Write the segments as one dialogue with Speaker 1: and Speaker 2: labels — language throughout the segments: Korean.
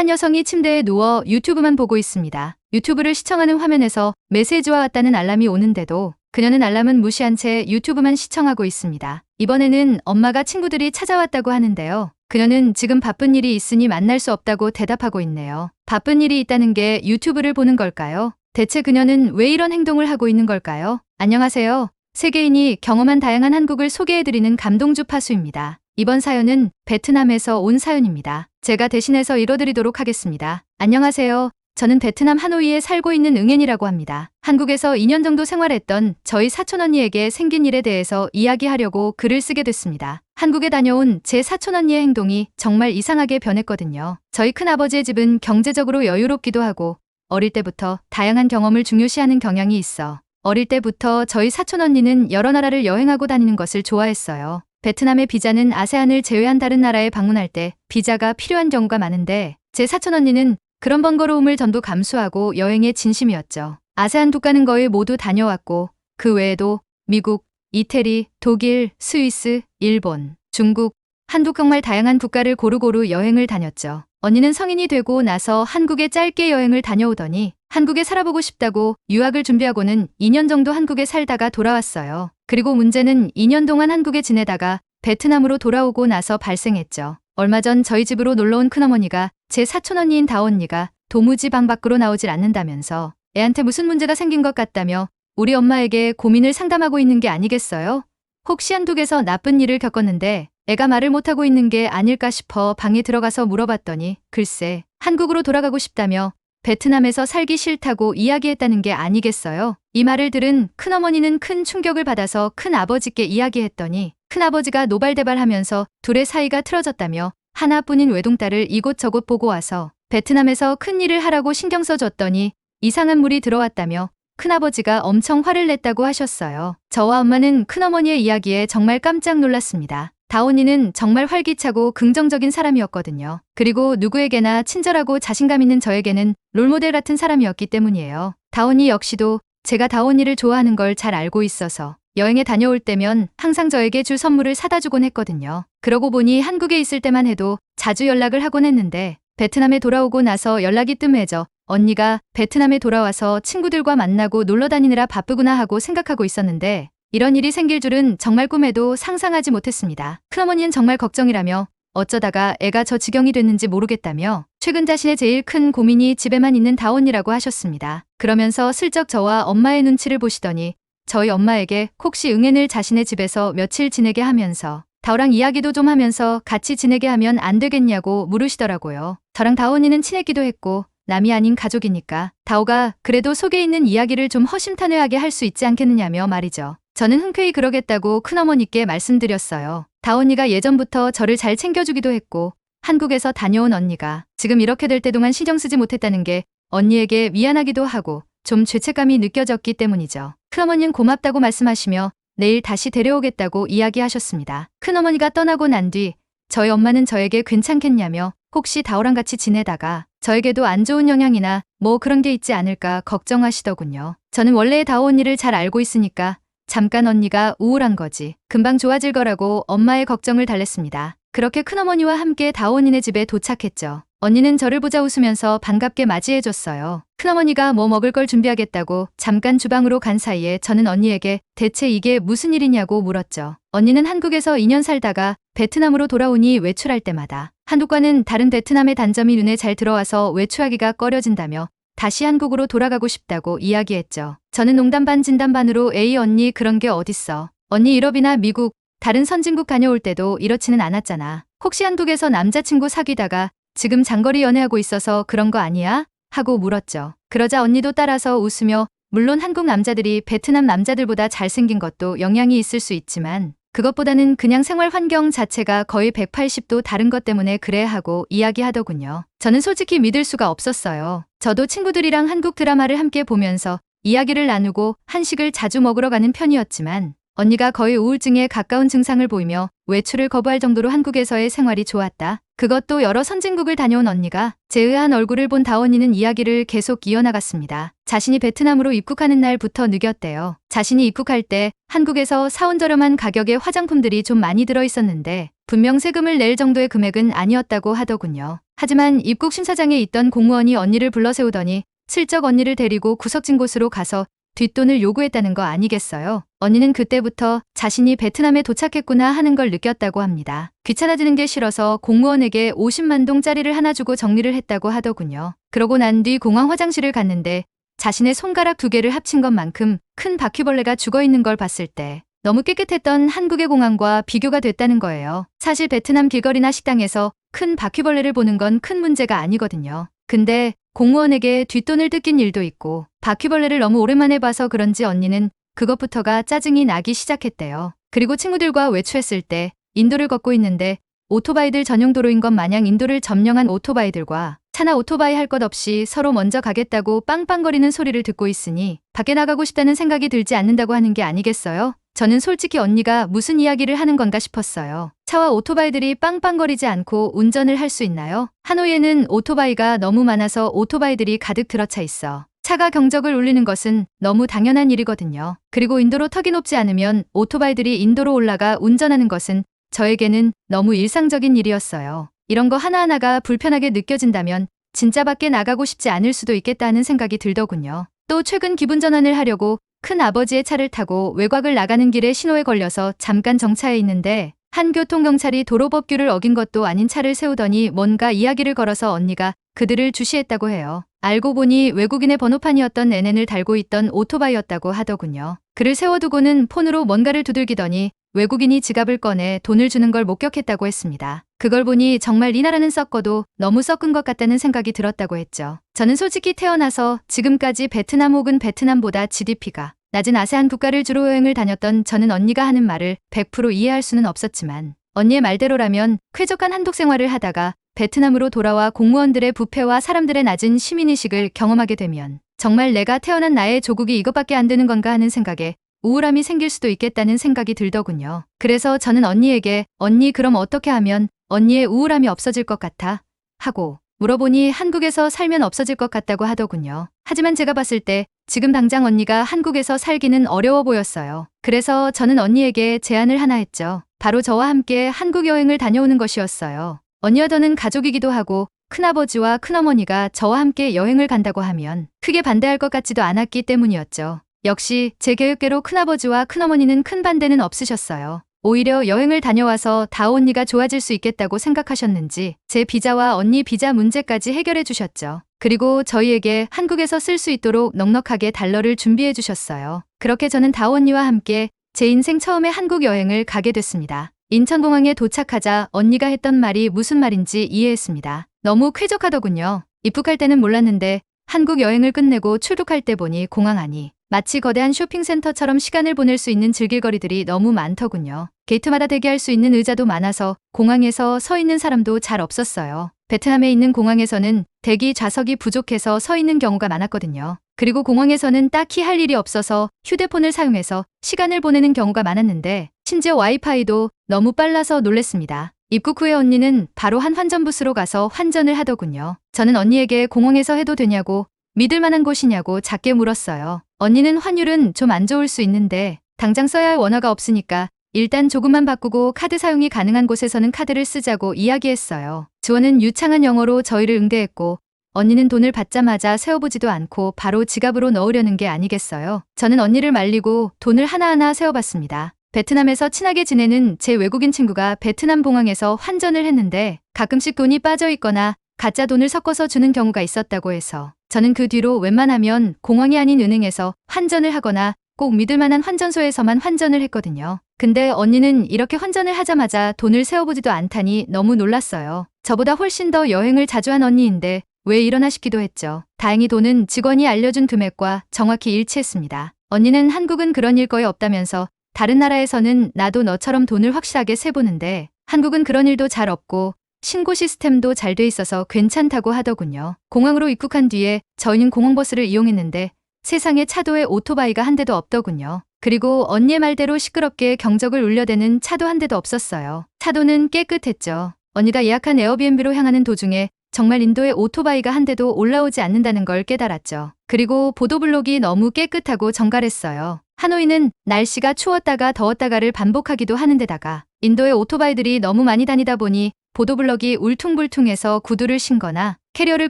Speaker 1: 한 여성이 침대에 누워 유튜브만 보고 있습니다. 유튜브를 시청하는 화면에서 메시지와 왔다는 알람이 오는데도 그녀는 알람은 무시한 채 유튜브만 시청하고 있습니다. 이번에는 엄마가 친구들이 찾아왔다고 하는데요. 그녀는 지금 바쁜 일이 있으니 만날 수 없다고 대답하고 있네요. 바쁜 일이 있다는 게 유튜브를 보는 걸까요? 대체 그녀는 왜 이런 행동을 하고 있는 걸까요? 안녕하세요. 세계인이 경험한 다양한 한국을 소개해드리는 감동 주파수입니다. 이번 사연은 베트남에서 온 사연입니다. 제가 대신해서 읽어드리도록 하겠습니다. 안녕하세요. 저는 베트남 하노이에 살고 있는 응엔이라고 합니다. 한국에서 2년 정도 생활했던 저희 사촌언니에게 생긴 일에 대해서 이야기하려고 글을 쓰게 됐습니다. 한국에 다녀온 제 사촌언니의 행동이 정말 이상하게 변했거든요. 저희 큰아버지의 집은 경제적으로 여유롭기도 하고 어릴 때부터 다양한 경험을 중요시하는 경향이 있어 어릴 때부터 저희 사촌언니는 여러 나라를 여행하고 다니는 것을 좋아했어요. 베트남의 비자는 아세안을 제외한 다른 나라에 방문할 때 비자가 필요한 경우가 많은데 제 사촌언니는 그런 번거로움을 전부 감수하고 여행에 진심이었죠. 아세안 국가는 거의 모두 다녀왔고 그 외에도 미국, 이태리, 독일, 스위스, 일본, 중국, 한국 정말 다양한 국가를 고루고루 여행을 다녔죠. 언니는 성인이 되고 나서 한국에 짧게 여행을 다녀오더니 한국에 살아보고 싶다고 유학을 준비하고는 2년 정도 한국에 살다가 돌아왔어요. 그리고 문제는 2년 동안 한국에 지내다가 베트남으로 돌아오고 나서 발생했죠. 얼마 전 저희 집으로 놀러온 큰어머니가 제 사촌언니인 다언니가 도무지 방 밖으로 나오질 않는다면서 애한테 무슨 문제가 생긴 것 같다며 우리 엄마에게 고민을 상담하고 있는 게 아니겠어요? 혹시 한국에서 나쁜 일을 겪었는데 애가 말을 못하고 있는 게 아닐까 싶어 방에 들어가서 물어봤더니 글쎄 한국으로 돌아가고 싶다며 베트남에서 살기 싫다고 이야기했다는 게 아니겠어요? 이 말을 들은 큰어머니는 큰 충격을 받아서 큰아버지께 이야기했더니 큰아버지가 노발대발하면서 둘의 사이가 틀어졌다며 하나뿐인 외동딸을 이곳저곳 보고 와서 베트남에서 큰일을 하라고 신경 써줬더니 이상한 물이 들어왔다며 큰아버지가 엄청 화를 냈다고 하셨어요. 저와 엄마는 큰어머니의 이야기에 정말 깜짝 놀랐습니다. 다온이는 정말 활기차고 긍정적인 사람이었거든요. 그리고 누구에게나 친절하고 자신감 있는 저에게는 롤모델 같은 사람이었기 때문이에요. 다온이 역시도 제가 다온이를 좋아하는 걸 잘 알고 있어서 여행에 다녀올 때면 항상 저에게 줄 선물을 사다 주곤 했거든요. 그러고 보니 한국에 있을 때만 해도 자주 연락을 하곤 했는데 베트남에 돌아오고 나서 연락이 뜸해져 언니가 베트남에 돌아와서 친구들과 만나고 놀러 다니느라 바쁘구나 하고 생각하고 있었는데 이런 일이 생길 줄은 정말 꿈에도 상상하지 못했습니다. 큰어머니는 정말 걱정이라며 어쩌다가 애가 저 지경이 됐는지 모르겠다며 최근 자신의 제일 큰 고민이 집에만 있는 다온이라고 하셨습니다. 그러면서 슬쩍 저와 엄마의 눈치를 보시더니 저희 엄마에게 혹시 응엔을 자신의 집에서 며칠 지내게 하면서 다오랑 이야기도 좀 하면서 같이 지내게 하면 안 되겠냐고 물으시더라고요. 저랑 다온이는 친했기도 했고 남이 아닌 가족이니까 다오가 그래도 속에 있는 이야기를 좀 허심탄회하게 할 수 있지 않겠느냐며 말이죠. 저는 흔쾌히 그러겠다고 큰어머니께 말씀드렸어요. 다온이가 예전부터 저를 잘 챙겨주기도 했고 한국에서 다녀온 언니가 지금 이렇게 될 때 동안 신경 쓰지 못했다는 게 언니에게 미안하기도 하고 좀 죄책감이 느껴졌기 때문이죠. 큰어머니는 고맙다고 말씀하시며 내일 다시 데려오겠다고 이야기하셨습니다. 큰어머니가 떠나고 난 뒤 저희 엄마는 저에게 괜찮겠냐며 혹시 다오랑 같이 지내다가 저에게도 안 좋은 영향이나 뭐 그런 게 있지 않을까 걱정하시더군요. 저는 원래 다오 언니를 잘 알고 있으니까 잠깐 언니가 우울한 거지 금방 좋아질 거라고 엄마의 걱정을 달랬습니다. 그렇게 큰어머니와 함께 다오 언니네 집에 도착했죠. 언니는 저를 보자 웃으면서 반갑게 맞이해줬어요. 큰어머니가 뭐 먹을 걸 준비하겠다고 잠깐 주방으로 간 사이에 저는 언니에게 대체 이게 무슨 일이냐고 물었죠. 언니는 한국에서 2년 살다가 베트남으로 돌아오니 외출할 때마다 한국과는 다른 베트남의 단점이 눈에 잘 들어와서 외출하기가 꺼려진다며 다시 한국으로 돌아가고 싶다고 이야기했죠. 저는 농담 반 진담 반으로 에이 언니 그런 게 어딨어. 언니 유럽이나 미국, 다른 선진국 다녀올 때도 이렇지는 않았잖아. 혹시 한국에서 남자친구 사귀다가 지금 장거리 연애하고 있어서 그런 거 아니야? 하고 물었죠. 그러자 언니도 따라서 웃으며 물론 한국 남자들이 베트남 남자들보다 잘생긴 것도 영향이 있을 수 있지만 그것보다는 그냥 생활 환경 자체가 거의 180도 다른 것 때문에 그래 하고 이야기하더군요. 저는 솔직히 믿을 수가 없었어요. 저도 친구들이랑 한국 드라마를 함께 보면서 이야기를 나누고 한식을 자주 먹으러 가는 편이었지만 언니가 거의 우울증에 가까운 증상을 보이며 외출을 거부할 정도로 한국에서의 생활이 좋았다. 그것도 여러 선진국을 다녀온 언니가 제의한 얼굴을 본 다원이는 이야기를 계속 이어나갔습니다. 자신이 베트남으로 입국하는 날부터 느꼈대요. 자신이 입국할 때 한국에서 사온 저렴한 가격의 화장품들이 좀 많이 들어있었는데 분명 세금을 낼 정도의 금액은 아니었다고 하더군요. 하지만 입국 심사장에 있던 공무원이 언니를 불러 세우더니 슬쩍 언니를 데리고 구석진 곳으로 가서 뒷돈을 요구했다는 거 아니겠어요? 언니는 그때부터 자신이 베트남에 도착했구나 하는 걸 느꼈다고 합니다. 귀찮아지는 게 싫어서 공무원에게 50만 동짜리를 하나 주고 정리를 했다고 하더군요. 그러고 난 뒤 공항 화장실을 갔는데 자신의 손가락 2개를 합친 것만큼 큰 바퀴벌레가 죽어있는 걸 봤을 때 너무 깨끗했던 한국의 공항과 비교가 됐다는 거예요. 사실 베트남 길거리나 식당에서 큰 바퀴벌레를 보는 건 큰 문제가 아니거든요. 근데 공무원에게 뒷돈을 뜯긴 일도 있고 바퀴벌레를 너무 오랜만에 봐서 그런지 언니는 그것부터가 짜증이 나기 시작했대요. 그리고 친구들과 외출했을 때 인도를 걷고 있는데 오토바이들 전용 도로인 것 마냥 인도를 점령한 오토바이들과 차나 오토바이 할 것 없이 서로 먼저 가겠다고 빵빵거리는 소리를 듣고 있으니 밖에 나가고 싶다는 생각이 들지 않는다고 하는 게 아니겠어요? 저는 솔직히 언니가 무슨 이야기를 하는 건가 싶었어요. 차와 오토바이들이 빵빵거리지 않고 운전을 할 수 있나요? 하노이에는 오토바이가 너무 많아서 오토바이들이 가득 들어차 있어. 차가 경적을 울리는 것은 너무 당연한 일이거든요. 그리고 인도로 턱이 높지 않으면 오토바이들이 인도로 올라가 운전하는 것은 저에게는 너무 일상적인 일이었어요. 이런 거 하나하나가 불편하게 느껴진다면 진짜 밖에 나가고 싶지 않을 수도 있겠다 하는 생각이 들더군요. 또 최근 기분 전환을 하려고 큰 아버지의 차를 타고 외곽을 나가는 길에 신호에 걸려서 잠깐 정차해 있는데 한 교통경찰이 도로법규를 어긴 것도 아닌 차를 세우더니 뭔가 이야기를 걸어서 언니가 그들을 주시했다고 해요. 알고 보니 외국인의 번호판이었던 NN을 달고 있던 오토바이였다고 하더군요. 그를 세워두고는 폰으로 뭔가를 두들기더니 외국인이 지갑을 꺼내 돈을 주는 걸 목격했다고 했습니다. 그걸 보니 정말 이 나라는 썩거도 너무 썩은 것 같다는 생각이 들었다고 했죠. 저는 솔직히 태어나서 지금까지 베트남 혹은 베트남보다 GDP가 낮은 아세안 국가를 주로 여행을 다녔던 저는 언니가 하는 말을 100% 이해할 수는 없었지만 언니의 말대로라면 쾌적한 한독 생활을 하다가 베트남으로 돌아와 공무원들의 부패와 사람들의 낮은 시민의식을 경험하게 되면 정말 내가 태어난 나의 조국이 이것밖에 안 되는 건가 하는 생각에 우울함이 생길 수도 있겠다는 생각이 들더군요. 그래서 저는 언니에게 언니 그럼 어떻게 하면 언니의 우울함이 없어질 것 같아? 하고 물어보니 한국에서 살면 없어질 것 같다고 하더군요. 하지만 제가 봤을 때 지금 당장 언니가 한국에서 살기는 어려워 보였어요. 그래서 저는 언니에게 제안을 하나 했죠. 바로 저와 함께 한국 여행을 다녀오는 것이었어요. 언니와 저는 가족이기도 하고 큰아버지와 큰어머니가 저와 함께 여행을 간다고 하면 크게 반대할 것 같지도 않았기 때문이었죠. 역시 제 계획대로 큰아버지와 큰어머니는 큰 반대는 없으셨어요. 오히려 여행을 다녀와서 다언니가 좋아질 수 있겠다고 생각하셨는지 제 비자와 언니 비자 문제까지 해결해 주셨죠. 그리고 저희에게 한국에서 쓸 수 있도록 넉넉하게 달러를 준비해 주셨어요. 그렇게 저는 다언니와 함께 제 인생 처음에 한국 여행을 가게 됐습니다. 인천공항에 도착하자 언니가 했던 말이 무슨 말인지 이해했습니다. 너무 쾌적하더군요. 입국할 때는 몰랐는데 한국 여행을 끝내고 출국할 때 보니 공항 안이 마치 거대한 쇼핑센터처럼 시간을 보낼 수 있는 즐길거리들이 너무 많더군요. 게이트마다 대기할 수 있는 의자도 많아서 공항에서 서 있는 사람도 잘 없었어요. 베트남에 있는 공항에서는 대기 좌석이 부족해서 서 있는 경우가 많았거든요. 그리고 공항에서는 딱히 할 일이 없어서 휴대폰을 사용해서 시간을 보내는 경우가 많았는데 심지어 와이파이도 너무 빨라서 놀랬습니다. 입국 후에 언니는 바로 한 환전부스로 가서 환전을 하더군요. 저는 언니에게 공항에서 해도 되냐고 믿을 만한 곳이냐고 작게 물었어요. 언니는 환율은 좀 안 좋을 수 있는데 당장 써야 할 원화가 없으니까 일단 조금만 바꾸고 카드 사용이 가능한 곳에서는 카드를 쓰자고 이야기했어요. 지원은 유창한 영어로 저희를 응대했고 언니는 돈을 받자마자 세어보지도 않고 바로 지갑으로 넣으려는 게 아니겠어요. 저는 언니를 말리고 돈을 하나하나 세어봤습니다. 베트남에서 친하게 지내는 제 외국인 친구가 베트남 공항에서 환전을 했는데 가끔씩 돈이 빠져 있거나 가짜 돈을 섞어서 주는 경우가 있었다고 해서 저는 그 뒤로 웬만하면 공항이 아닌 은행에서 환전을 하거나 꼭 믿을 만한 환전소에서만 환전을 했거든요. 근데 언니는 이렇게 환전을 하자마자 돈을 세어보지도 않다니 너무 놀랐어요. 저보다 훨씬 더 여행을 자주 한 언니인데 왜 이러나 싶기도 했죠. 다행히 돈은 직원이 알려준 금액과 정확히 일치했습니다. 언니는 한국은 그런 일 거의 없다면서 다른 나라에서는 나도 너처럼 돈을 확실하게 세보는데 한국은 그런 일도 잘 없고 신고 시스템도 잘 돼 있어서 괜찮다고 하더군요. 공항으로 입국한 뒤에 저희는 공항버스를 이용했는데 세상에 차도에 오토바이가 한 대도 없더군요. 그리고 언니의 말대로 시끄럽게 경적을 울려대는 차도 한 대도 없었어요. 차도는 깨끗했죠. 언니가 예약한 에어비앤비로 향하는 도중에 정말 인도에 오토바이가 한 대도 올라오지 않는다는 걸 깨달았죠. 그리고 보도블록이 너무 깨끗하고 정갈했어요. 하노이는 날씨가 추웠다가 더웠다가를 반복하기도 하는데다가 인도의 오토바이들이 너무 많이 다니다 보니 보도블럭이 울퉁불퉁해서 구두를 신거나 캐리어를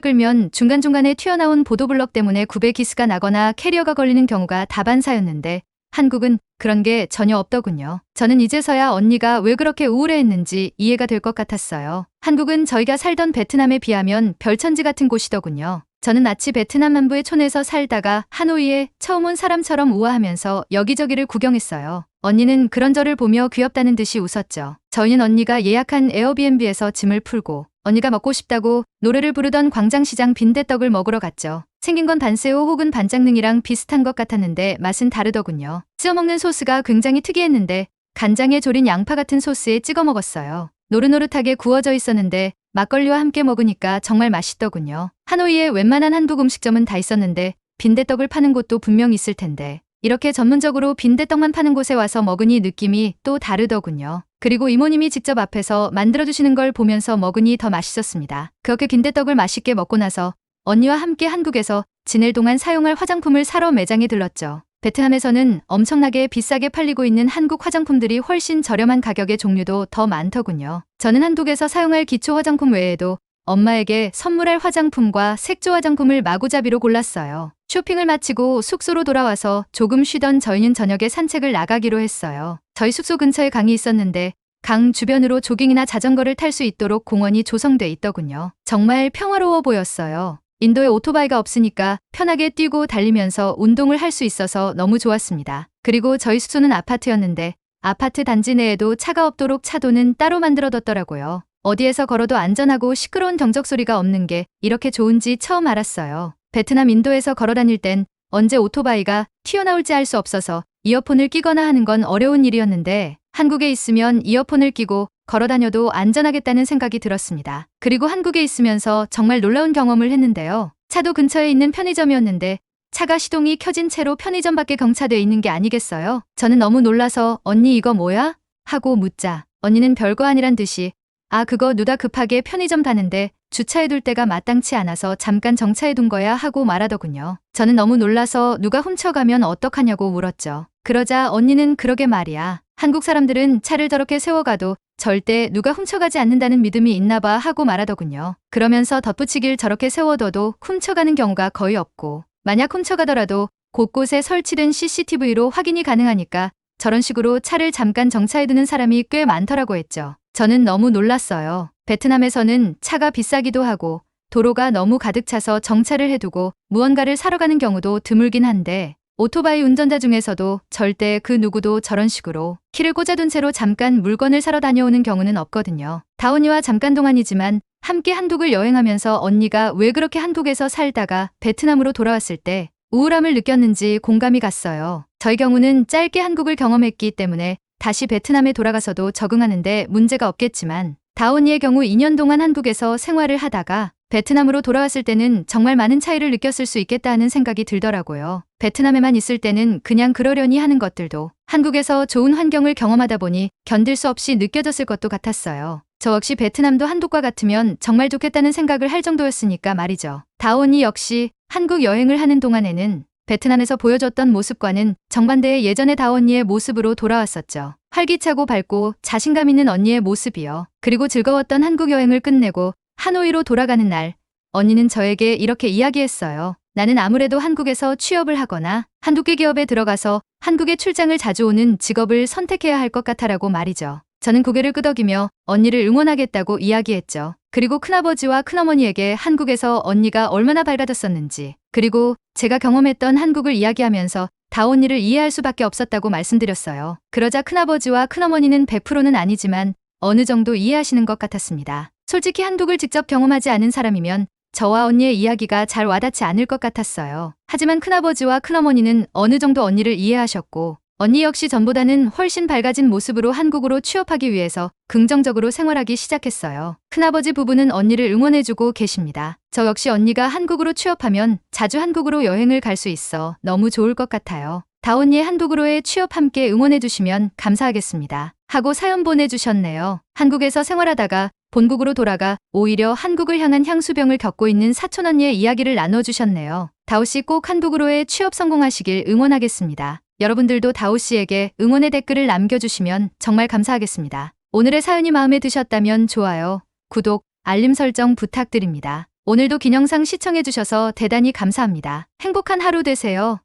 Speaker 1: 끌면 중간중간에 튀어나온 보도블럭 때문에 굽에 기스가 나거나 캐리어가 걸리는 경우가 다반사였는데 한국은 그런 게 전혀 없더군요. 저는 이제서야 언니가 왜 그렇게 우울해했는지 이해가 될 것 같았어요. 한국은 저희가 살던 베트남에 비하면 별천지 같은 곳이더군요. 저는 마치 베트남 남부의 촌에서 살다가 하노이에 처음 온 사람처럼 우아하면서 여기저기를 구경했어요. 언니는 그런 저를 보며 귀엽다는 듯이 웃었죠. 저희는 언니가 예약한 에어비앤비에서 짐을 풀고 언니가 먹고 싶다고 노래를 부르던 광장시장 빈대떡을 먹으러 갔죠. 생긴 건 반새우 혹은 반장능이랑 비슷한 것 같았는데 맛은 다르더군요. 찍어 먹는 소스가 굉장히 특이했는데 간장에 졸인 양파 같은 소스에 찍어 먹었어요. 노릇노릇하게 구워져 있었는데 막걸리와 함께 먹으니까 정말 맛있더군요. 하노이에 웬만한 한국 음식점은 다 있었는데 빈대떡을 파는 곳도 분명 있을 텐데 이렇게 전문적으로 빈대떡만 파는 곳에 와서 먹으니 느낌이 또 다르더군요. 그리고 이모님이 직접 앞에서 만들어주시는 걸 보면서 먹으니 더 맛있었습니다. 그렇게 빈대떡을 맛있게 먹고 나서 언니와 함께 한국에서 지낼 동안 사용할 화장품을 사러 매장에 들렀죠. 베트남에서는 엄청나게 비싸게 팔리고 있는 한국 화장품들이 훨씬 저렴한 가격의 종류도 더 많더군요. 저는 한국에서 사용할 기초 화장품 외에도 엄마에게 선물할 화장품과 색조 화장품을 마구잡이로 골랐어요. 쇼핑을 마치고 숙소로 돌아와서 조금 쉬던 저희는 저녁에 산책을 나가기로 했어요. 저희 숙소 근처에 강이 있었는데 강 주변으로 조깅이나 자전거를 탈 수 있도록 공원이 조성돼 있더군요. 정말 평화로워 보였어요. 인도에 오토바이가 없으니까 편하게 뛰고 달리면서 운동을 할 수 있어서 너무 좋았습니다. 그리고 저희 숙소는 아파트였는데 아파트 단지 내에도 차가 없도록 차도는 따로 만들어뒀더라고요. 어디에서 걸어도 안전하고 시끄러운 경적 소리가 없는 게 이렇게 좋은지 처음 알았어요. 베트남 인도에서 걸어 다닐 땐 언제 오토바이가 튀어나올지 알 수 없어서 이어폰을 끼거나 하는 건 어려운 일이었는데 한국에 있으면 이어폰을 끼고 걸어 다녀도 안전하겠다는 생각이 들었습니다. 그리고 한국에 있으면서 정말 놀라운 경험을 했는데요. 차도 근처에 있는 편의점이었는데 차가 시동이 켜진 채로 편의점 밖에 경차돼 있는 게 아니겠어요? 저는 너무 놀라서 언니 이거 뭐야? 하고 묻자 언니는 별거 아니란 듯이 아 그거 누다 급하게 편의점 가는데 주차해둘 데가 마땅치 않아서 잠깐 정차해둔 거야 하고 말하더군요. 저는 너무 놀라서 누가 훔쳐가면 어떡하냐고 물었죠. 그러자 언니는 그러게 말이야. 한국 사람들은 차를 저렇게 세워가도 절대 누가 훔쳐가지 않는다는 믿음이 있나 봐 하고 말하더군요. 그러면서 덧붙이길 저렇게 세워둬도 훔쳐가는 경우가 거의 없고 만약 훔쳐가더라도 곳곳에 설치된 CCTV로 확인이 가능하니까 저런 식으로 차를 잠깐 정차해두는 사람이 꽤 많더라고 했죠. 저는 너무 놀랐어요. 베트남에서는 차가 비싸기도 하고 도로가 너무 가득 차서 정차를 해두고 무언가를 사러 가는 경우도 드물긴 한데 오토바이 운전자 중에서도 절대 그 누구도 저런 식으로 키를 꽂아둔 채로 잠깐 물건을 사러 다녀오는 경우는 없거든요. 다온이와 잠깐 동안이지만 함께 한국을 여행하면서 언니가 왜 그렇게 한국에서 살다가 베트남으로 돌아왔을 때 우울함을 느꼈는지 공감이 갔어요. 저희 경우는 짧게 한국을 경험했기 때문에 다시 베트남에 돌아가서도 적응하는데 문제가 없겠지만 다온이의 경우 2년 동안 한국에서 생활을 하다가 베트남으로 돌아왔을 때는 정말 많은 차이를 느꼈을 수 있겠다 하는 생각이 들더라고요. 베트남에만 있을 때는 그냥 그러려니 하는 것들도 한국에서 좋은 환경을 경험하다 보니 견딜 수 없이 느껴졌을 것도 같았어요. 저 역시 베트남도 한국과 같으면 정말 좋겠다는 생각을 할 정도였으니까 말이죠. 다온이 역시 한국 여행을 하는 동안에는 베트남에서 보여줬던 모습과는 정반대의 예전의 다온이의 모습으로 돌아왔었죠. 활기차고 밝고 자신감 있는 언니의 모습이요. 그리고 즐거웠던 한국 여행을 끝내고 하노이로 돌아가는 날, 언니는 저에게 이렇게 이야기했어요. 나는 아무래도 한국에서 취업을 하거나 한국계 기업에 들어가서 한국에 출장을 자주 오는 직업을 선택해야 할 것 같아라고 말이죠. 저는 고개를 끄덕이며 언니를 응원하겠다고 이야기했죠. 그리고 큰아버지와 큰어머니에게 한국에서 언니가 얼마나 밝아졌었는지, 그리고 제가 경험했던 한국을 이야기하면서 다온이를 이해할 수밖에 없었다고 말씀드렸어요. 그러자 큰아버지와 큰어머니는 100%는 아니지만 어느 정도 이해하시는 것 같았습니다. 솔직히 한국을 직접 경험하지 않은 사람이면 저와 언니의 이야기가 잘 와닿지 않을 것 같았어요. 하지만 큰아버지와 큰어머니는 어느 정도 언니를 이해하셨고 언니 역시 전보다는 훨씬 밝아진 모습으로 한국으로 취업하기 위해서 긍정적으로 생활하기 시작했어요. 큰아버지 부부는 언니를 응원해주고 계십니다. 저 역시 언니가 한국으로 취업하면 자주 한국으로 여행을 갈 수 있어 너무 좋을 것 같아요. 다온이의 한국으로의 취업 함께 응원해주시면 감사하겠습니다. 하고 사연 보내주셨네요. 한국에서 생활하다가 본국으로 돌아가 오히려 한국을 향한 향수병을 겪고 있는 사촌언니의 이야기를 나눠주셨네요. 다오씨 꼭 한국으로의 취업 성공하시길 응원하겠습니다. 여러분들도 다오씨에게 응원의 댓글을 남겨주시면 정말 감사하겠습니다. 오늘의 사연이 마음에 드셨다면 좋아요, 구독, 알림 설정 부탁드립니다. 오늘도 긴 영상 시청해주셔서 대단히 감사합니다. 행복한 하루 되세요.